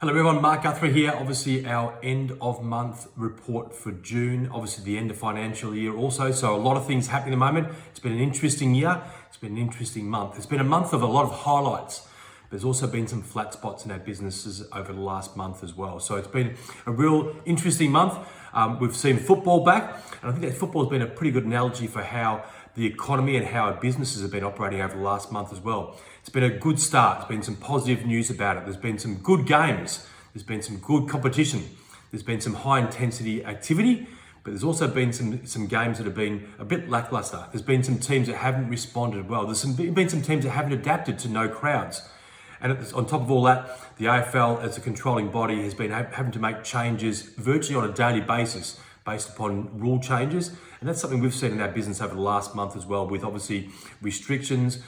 Hello everyone, Mark Guthrie here. Obviously our end of month report for June, obviously the end of financial year also. So a lot of things happening at the moment. It's been an interesting year. It's been an interesting month. It's been a month of a lot of highlights. There's also been some flat spots in our businesses over the last month as well. So it's been a real interesting month. We've seen football back, and I think that football has been a pretty good analogy for how the economy and how our businesses have been operating over the last month as well. It's been a good start. There's been some positive news about it. There's been some good games. There's been some good competition. There's been some high intensity activity, but there's also been some games that have been a bit lackluster. There's been some teams that haven't responded well. There's been some teams that haven't adapted to no crowds. And on top of all that, the AFL as a controlling body has been having to make changes virtually on a daily basis based upon rule changes. And that's something we've seen in our business over the last month as well, with obviously restrictions,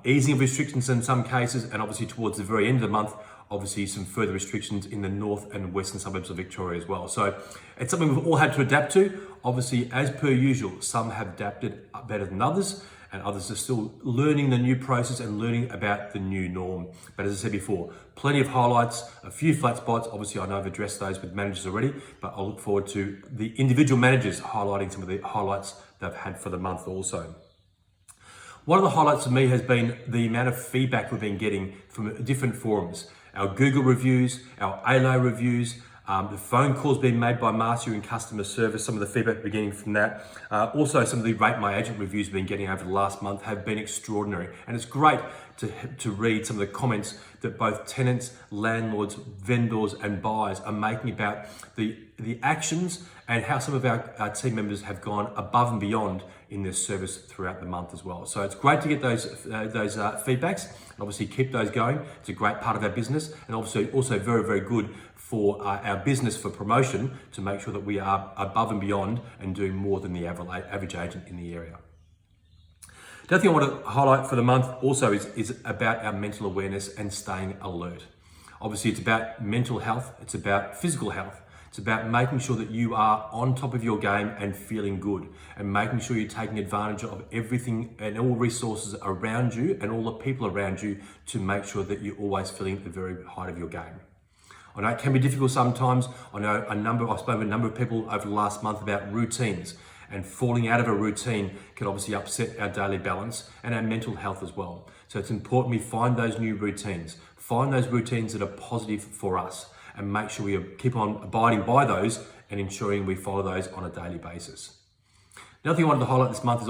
easing of restrictions in some cases, and obviously towards the very end of the month, obviously some further restrictions in the north and western suburbs of Victoria as well. So it's something we've all had to adapt to. Obviously, as per usual, some have adapted better than others, and others are still learning the new process and learning about the new norm. But as I said before, plenty of highlights, a few flat spots. Obviously, I know I've addressed those with managers already, but I'll look forward to the individual managers highlighting some of the highlights they've had for the month also. One of the highlights for me has been the amount of feedback we've been getting from different forums. Our Google reviews, our ALO reviews, the phone calls being made by Marcia in customer service, some of the feedback we're getting from that. Also, some of the Rate My Agent reviews we've been getting over the last month have been extraordinary. And it's great to read some of the comments that both tenants, landlords, vendors and buyers are making about the actions and how some of our team members have gone above and beyond in their service throughout the month as well. So it's great to get those feedbacks, and obviously keep those going. It's a great part of our business, and obviously also very, very good for our business for promotion to make sure that we are above and beyond and doing more than the average agent in the area. The other thing I want to highlight for the month also is about our mental awareness and staying alert. Obviously, it's about mental health, it's about physical health. It's about making sure that you are on top of your game and feeling good, and making sure you're taking advantage of everything and all resources around you and all the people around you to make sure that you're always feeling at the very height of your game. I know it can be difficult sometimes. I know I've spoken with a number of people over the last month about routines, and falling out of a routine can obviously upset our daily balance and our mental health as well. So it's important we find those new routines, find those routines that are positive for us, and make sure we keep on abiding by those and ensuring we follow those on a daily basis. The other thing I wanted to highlight this month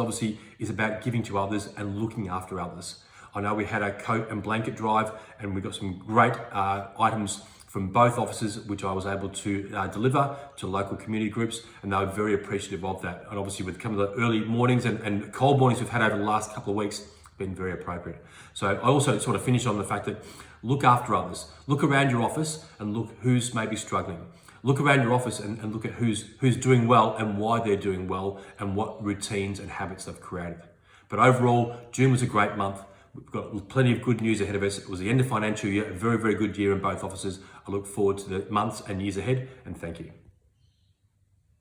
is about giving to others and looking after others. I know we had a coat and blanket drive, and we got some great items from both offices, which I was able to deliver to local community groups, and they were very appreciative of that. And obviously with some of the early mornings and cold mornings we've had over the last couple of weeks, been very appropriate. So I also sort of finish on the fact that look after others. Look around your office and look who's maybe struggling. Look around your office and look at who's doing well and why they're doing well and what routines and habits they've created. But overall, June was a great month. We've got plenty of good news ahead of us. It was the end of financial year, a very, very good year in both offices. I look forward to the months and years ahead, and thank you.